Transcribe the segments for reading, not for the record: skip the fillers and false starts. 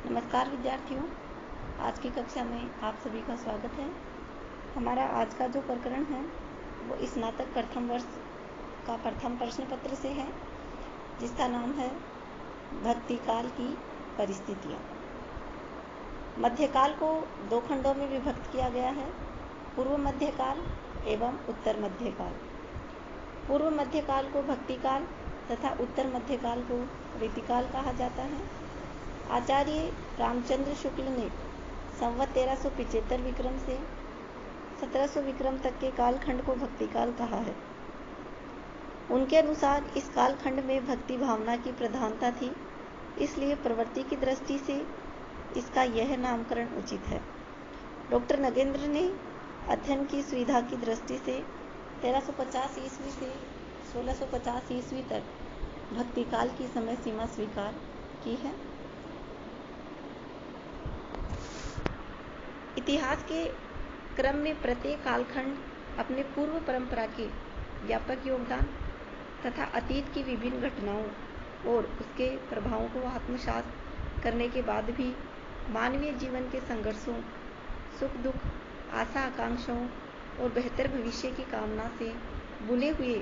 नमस्कार विद्यार्थियों, आज की कक्षा में आप सभी का स्वागत है। हमारा आज का जो प्रकरण है वो स्नातक प्रथम वर्ष का प्रथम प्रश्न पत्र से है, जिसका नाम है भक्तिकाल की परिस्थितियाँ। मध्यकाल को दो खंडों में विभक्त किया गया है, पूर्व मध्यकाल एवं उत्तर मध्यकाल। पूर्व मध्यकाल को भक्तिकाल तथा उत्तर मध्यकाल को रीतिकाल कहा जाता है। आचार्य रामचंद्र शुक्ल ने संवत 1375 विक्रम से 1700 विक्रम तक के कालखंड को भक्तिकाल कहा है। उनके अनुसार इस कालखंड में भक्ति भावना की प्रधानता थी, इसलिए प्रवृत्ति की दृष्टि से इसका यह नामकरण उचित है। डॉक्टर नगेंद्र ने अध्ययन की सुविधा की दृष्टि से 1350 ईस्वी से 1650 ईस्वी तक भक्तिकाल की समय सीमा स्वीकार की है। इतिहास के क्रम में प्रत्येक कालखंड अपने पूर्व परंपरा के व्यापक योगदान तथा अतीत की विभिन्न घटनाओं और उसके प्रभावों को आत्मसात करने के बाद भी मानवीय जीवन के संघर्षों, सुख दुख, आशा आकांक्षाओं और बेहतर भविष्य की कामना से बुने हुए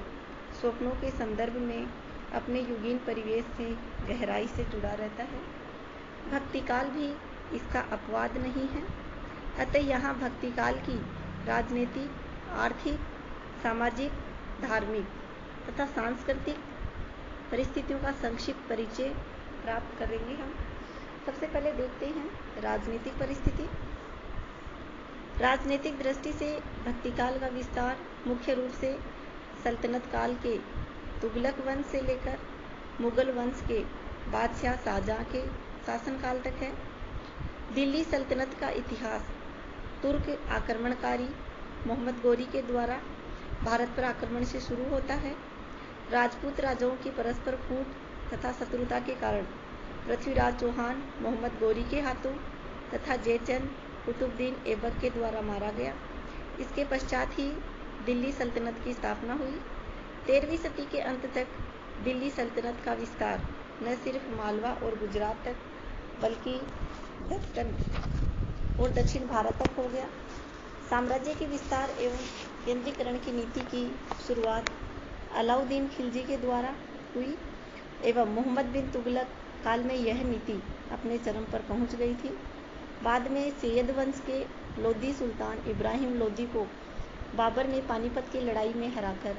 स्वप्नों के संदर्भ में अपने युगीन परिवेश से गहराई से जुड़ा रहता है। भक्तिकाल भी इसका अपवाद नहीं है। अतः यहाँ भक्तिकाल की राजनीतिक, आर्थिक, सामाजिक, धार्मिक तथा सांस्कृतिक परिस्थितियों का संक्षिप्त परिचय प्राप्त करेंगे हम। सबसे पहले देखते हैं राजनीतिक परिस्थिति। राजनीतिक दृष्टि से भक्तिकाल का विस्तार मुख्य रूप से सल्तनत काल के तुगलक वंश से लेकर मुगल वंश के बादशाह शाहजहां के शासनकाल तक है। दिल्ली सल्तनत का इतिहास तुर्क आक्रमणकारी मोहम्मद गोरी के द्वारा भारत पर आक्रमण से शुरू होता है। राजपूत राजाओं की परस्पर फूट तथा शत्रुता के कारण पृथ्वीराज चौहान मोहम्मद गोरी के हाथों तथा जयचंद कुतुबुद्दीन ऐबक के द्वारा मारा गया। इसके पश्चात ही दिल्ली सल्तनत की स्थापना हुई। 13वीं सदी के अंत तक दिल्ली सल्तनत का विस्तार न सिर्फ मालवा और गुजरात तक बल्कि दक्कन और दक्षिण भारत तक हो गया। साम्राज्य के विस्तार एवं केंद्रीकरण की नीति की शुरुआत अलाउद्दीन खिलजी के द्वारा हुई एवं मोहम्मद बिन तुगलक काल में यह नीति अपने चरम पर पहुंच गई थी। बाद में सैयद वंश के लोदी सुल्तान इब्राहिम लोदी को बाबर ने पानीपत की लड़ाई में हराकर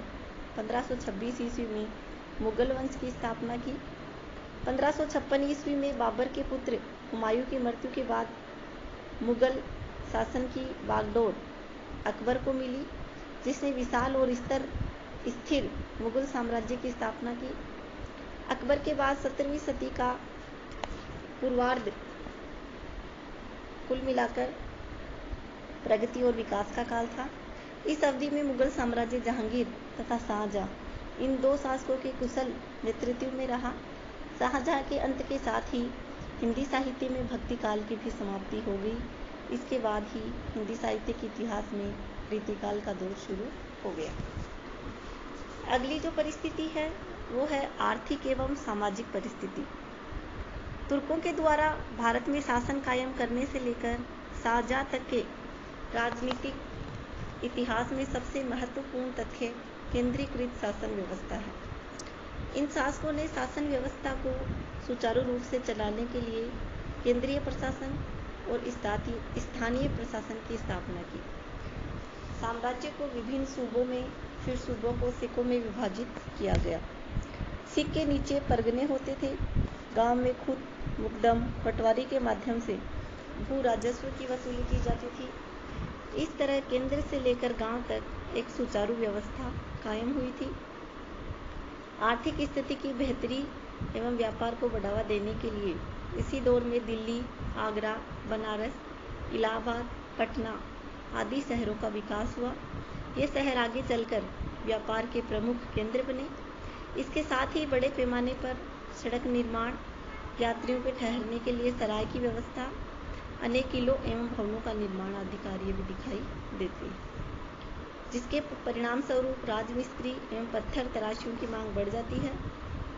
1526 ईस्वी में मुगल वंश की स्थापना की। 1556 ईस्वी में बाबर के पुत्र हुमायूं की मृत्यु के बाद मुगल शासन की बागडोर अकबर को मिली, जिसने विशाल और स्थिर मुगल साम्राज्य की स्थापना की। अकबर के बाद 17वीं सदी का पूर्वार्ध कुल मिलाकर प्रगति और विकास का काल था। इस अवधि में मुगल साम्राज्य जहांगीर तथा शाहजहां इन दो शासकों के कुशल नेतृत्व में रहा। शाहजहां के अंत के साथ ही हिंदी साहित्य में भक्ति काल की भी समाप्ति हो गई। इसके बाद ही हिंदी साहित्य के इतिहास में रीतिकाल का दौर शुरू हो गया। अगली जो परिस्थिति है वो है आर्थिक एवं सामाजिक परिस्थिति। तुर्कों के द्वारा भारत में शासन कायम करने से लेकर शाहजहां तक के राजनीतिक इतिहास में सबसे महत्वपूर्ण तथ्य केंद्रीकृत शासन व्यवस्था है। इन शासकों ने शासन व्यवस्था को सुचारू रूप से चलाने के लिए केंद्रीय प्रशासन और स्थानीय प्रशासन की स्थापना की। साम्राज्य को विभिन्न सूबों में, फिर सूबों को सिक्कों में विभाजित किया गया। सिक्के के नीचे परगने होते थे। गांव में खुद मुकदम पटवारी के माध्यम से भू राजस्व की वसूली की जाती थी। इस तरह केंद्र से लेकर गांव तक एक सुचारू व्यवस्था कायम हुई थी। आर्थिक स्थिति की बेहतरी एवं व्यापार को बढ़ावा देने के लिए इसी दौर में दिल्ली, आगरा, बनारस, इलाहाबाद, पटना आदि शहरों का विकास हुआ। ये शहर आगे चलकर व्यापार के प्रमुख केंद्र बने। इसके साथ ही बड़े पैमाने पर सड़क निर्माण, यात्रियों के ठहरने के लिए सराय की व्यवस्था, अनेक किलों एवं भवनों का निर्माण आदि कार्य भी दिखाई देते हैं, जिसके परिणाम स्वरूप राजमिस्त्री एवं पत्थर तराशियों की मांग बढ़ जाती है।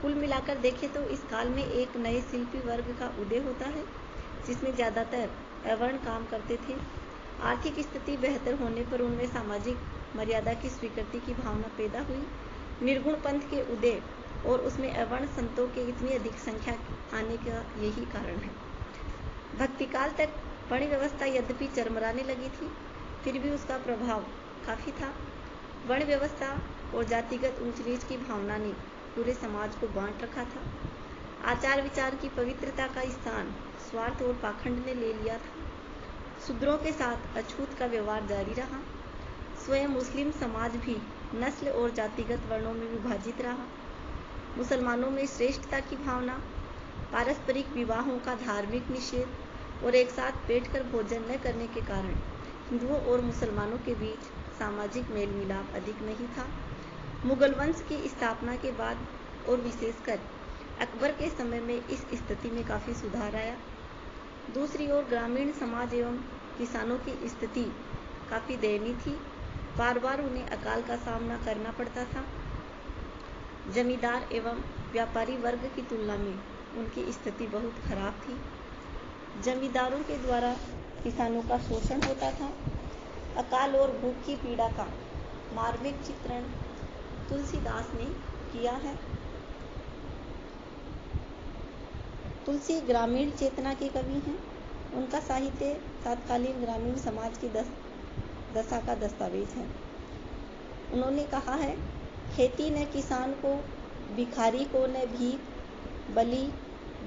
कुल मिलाकर देखें तो इस काल में एक नए शिल्पी वर्ग का उदय होता है। जिसमें ज़्यादातर अवर्ण काम करते थे। आर्थिक स्थिति बेहतर होने पर उनमें सामाजिक मर्यादा की स्वीकृति की भावना पैदा हुई। निर्गुण पंथ के उदय और उसमें अवर्ण संतों की इतनी अधिक संख्या आने का यही कारण है। भक्तिकाल तक वर्ण व्यवस्था यद्यपि चरमराने लगी थी, फिर भी उसका प्रभाव काफ़ी था। वर्ण व्यवस्था और जातिगत ऊंच नीच की भावना ने पूरे समाज को बांट रखा था। आचार विचार की पवित्रता का स्थान स्वार्थ और पाखंड ने ले लिया था। शूद्रों के साथ अछूत का व्यवहार जारी रहा। स्वयं मुस्लिम समाज भी नस्ल और जातिगत वर्णों में विभाजित रहा। मुसलमानों में श्रेष्ठता की भावना, पारस्परिक विवाहों का धार्मिक निषेध और एक साथ बैठकर भोजन न करने के कारण हिंदुओं और मुसलमानों के बीच सामाजिक मेल मिलाप अधिक नहीं था। मुगल वंश की स्थापना के बाद और विशेषकर अकबर के समय में इस स्थिति में काफ़ी सुधार आया। दूसरी ओर ग्रामीण समाज एवं किसानों की स्थिति काफ़ी दयनीय थी। बार बार उन्हें अकाल का सामना करना पड़ता था। जमींदार एवं व्यापारी वर्ग की तुलना में उनकी स्थिति बहुत खराब थी। जमींदारों के द्वारा किसानों का शोषण होता था। अकाल और भूख की पीड़ा का मार्मिक चित्रण तुलसीदास ने किया है। तुलसी ग्रामीण चेतना के कवि हैं। उनका साहित्य तत्कालीन ग्रामीण समाज की दशा का दस्तावेज है। उन्होंने कहा है, खेती न किसान को, भिखारी को न भीख,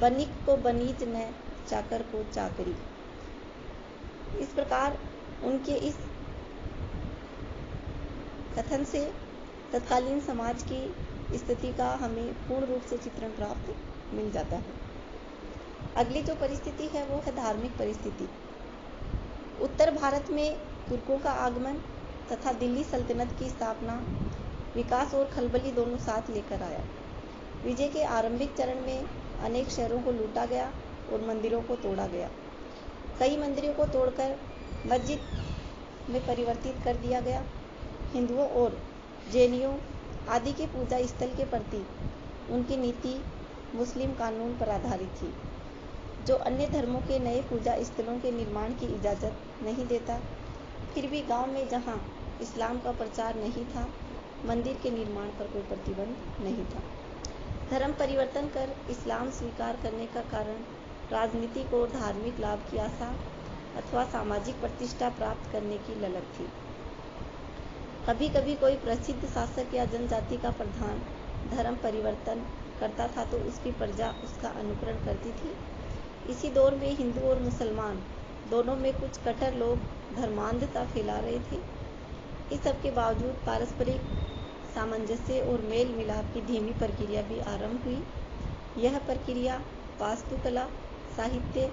बनिक को बनीच न चाकर को चाकरी। इस प्रकार उनके इस कथन से तत्कालीन समाज की स्थिति का हमें पूर्ण रूप से चित्रण प्राप्त मिल जाता है। अगली जो परिस्थिति है वो है धार्मिक परिस्थिति। उत्तर भारत में तुर्कों का आगमन तथा दिल्ली सल्तनत की स्थापना विकास और खलबली दोनों साथ लेकर आया। विजय के आरंभिक चरण में अनेक शहरों को लूटा गया और मंदिरों को तोड़ा गया। कई मंदिरों को तोड़कर मस्जिद में परिवर्तित कर दिया गया। हिंदुओं और जैनियों आदि के पूजा स्थल के प्रति उनकी नीति मुस्लिम कानून पर आधारित थी, जो अन्य धर्मों के नए पूजा स्थलों के निर्माण की इजाज़त नहीं देता। फिर भी गांव में जहां इस्लाम का प्रचार नहीं था, मंदिर के निर्माण पर कोई प्रतिबंध नहीं था। धर्म परिवर्तन कर इस्लाम स्वीकार करने का कारण राजनीतिक और धार्मिक लाभ की आशा अथवा सामाजिक प्रतिष्ठा प्राप्त करने की ललक थी। कभी कभी कोई प्रसिद्ध शासक या जनजाति का प्रधान धर्म परिवर्तन करता था तो उसकी प्रजा उसका अनुकरण करती थी। इसी दौर में हिंदू और मुसलमान दोनों में कुछ कट्टर लोग धर्मांधता फैला रहे थे। इस सब के बावजूद पारस्परिक सामंजस्य और मेल मिलाप की धीमी प्रक्रिया भी आरंभ हुई। यह प्रक्रिया वास्तुकला, साहित्य,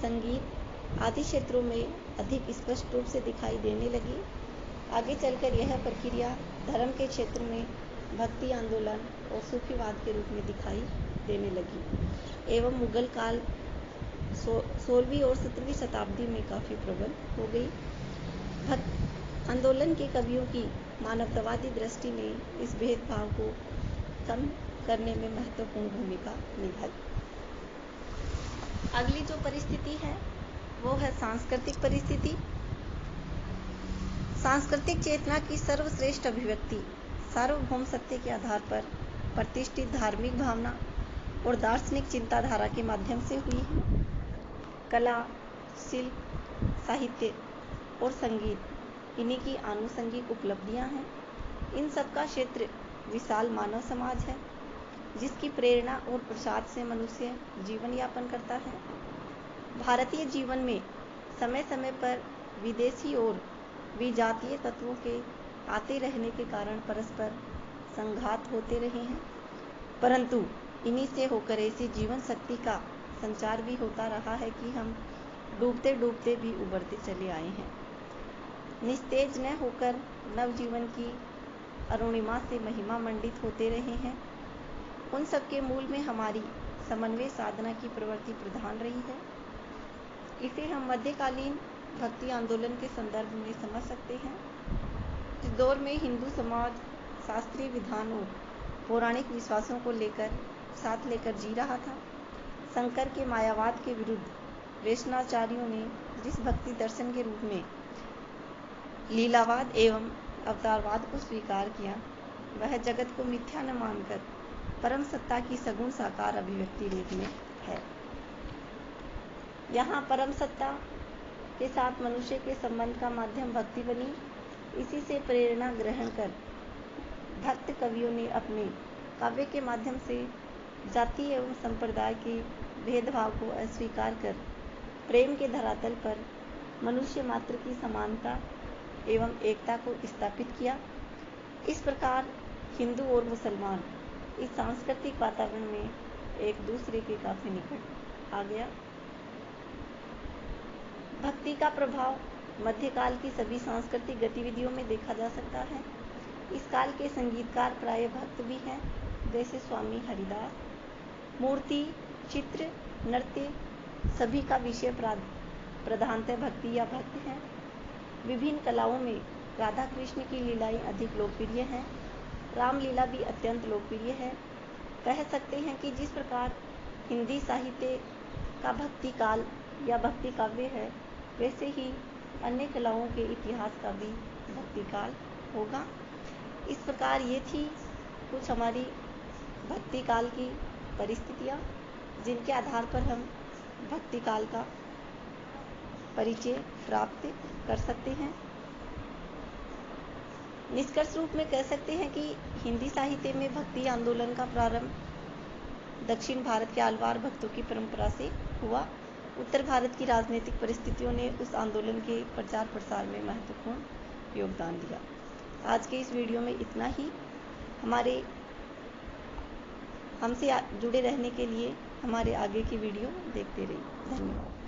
संगीत आदि क्षेत्रों में अधिक स्पष्ट रूप से दिखाई देने लगी। आगे चलकर यह प्रक्रिया धर्म के क्षेत्र में भक्ति आंदोलन और सूफीवाद के रूप में दिखाई देने लगी एवं मुगल काल 16वीं और 17वीं शताब्दी में काफ़ी प्रबल हो गई। भक्त आंदोलन के कवियों की मानवतावादी दृष्टि ने इस भेदभाव को कम करने में महत्वपूर्ण भूमिका निभाई। अगली जो परिस्थिति है वो है सांस्कृतिक परिस्थिति। सांस्कृतिक चेतना की सर्वश्रेष्ठ अभिव्यक्ति सार्वभौम सत्य के आधार पर प्रतिष्ठित धार्मिक भावना और दार्शनिक चिंताधारा के माध्यम से हुई है। कला, शिल्प, साहित्य और संगीत इन्हीं की आनुषंगिक उपलब्धियां हैं। इन सब का क्षेत्र विशाल मानव समाज है, जिसकी प्रेरणा और प्रसाद से मनुष्य जीवन यापन करता है। भारतीय जीवन में समय समय पर विदेशी और विजातीय तत्वों के आते रहने के कारण परस्पर संघात होते रहे हैं, परंतु इन्हीं से होकर ऐसी जीवन शक्ति का संचार भी होता रहा है कि हम डूबते डूबते भी उबरते चले आए हैं। निस्तेज न होकर नवजीवन की अरुणिमा से महिमा मंडित होते रहे हैं। उन सब के मूल में हमारी समन्वय साधना की प्रवृत्ति प्रधान रही है। इसे हम मध्यकालीन भक्ति आंदोलन के संदर्भ में समझ सकते हैं। इस दौर में हिंदू समाज शास्त्रीय विधानों, पौराणिक विश्वासों को साथ लेकर जी रहा था। शंकर के मायावाद के विरुद्ध वैष्णवाचार्यों ने जिस भक्ति दर्शन के रूप में लीलावाद एवं अवतारवाद को स्वीकार किया, वह जगत को मिथ्या न मानकर परम सत्ता की सगुण साकार अभिव्यक्ति रूप में है। यहाँ परम सत्ता के साथ मनुष्य के संबंध का माध्यम भक्ति बनी। इसी से प्रेरणा ग्रहण कर भक्त कवियों ने अपने काव्य के माध्यम से जाति एवं संप्रदाय के भेदभाव को अस्वीकार कर प्रेम के धरातल पर मनुष्य मात्र की समानता एवं एकता को स्थापित किया। इस प्रकार हिंदू और मुसलमान इस सांस्कृतिक वातावरण में एक दूसरे के काफी निकट आ गया। भक्ति का प्रभाव मध्यकाल की सभी सांस्कृतिक गतिविधियों में देखा जा सकता है। इस काल के संगीतकार प्राय भक्त भी हैं, जैसे स्वामी हरिदास। मूर्ति, चित्र, नृत्य सभी का विषय प्रधानतः भक्ति या भक्त है। विभिन्न कलाओं में राधा कृष्ण की लीलाएं अधिक लोकप्रिय हैं। रामलीला भी अत्यंत लोकप्रिय है। कह सकते हैं कि जिस प्रकार हिंदी साहित्य का भक्ति काल या भक्ति काव्य है, वैसे ही अन्य कलाओं के इतिहास का भी भक्ति काल होगा। इस प्रकार ये थी कुछ हमारी भक्ति काल की परिस्थितियाँ, जिनके आधार पर हम भक्ति काल का परिचय प्राप्त कर सकते हैं। निष्कर्ष रूप में कह सकते हैं कि हिंदी साहित्य में भक्ति आंदोलन का प्रारंभ दक्षिण भारत के आलवार भक्तों की परंपरा से हुआ। उत्तर भारत की राजनीतिक परिस्थितियों ने उस आंदोलन के प्रचार प्रसार में महत्वपूर्ण योगदान दिया। आज के इस वीडियो में इतना ही। हमसे जुड़े रहने के लिए हमारे आगे की वीडियो देखते रहिए। धन्यवाद।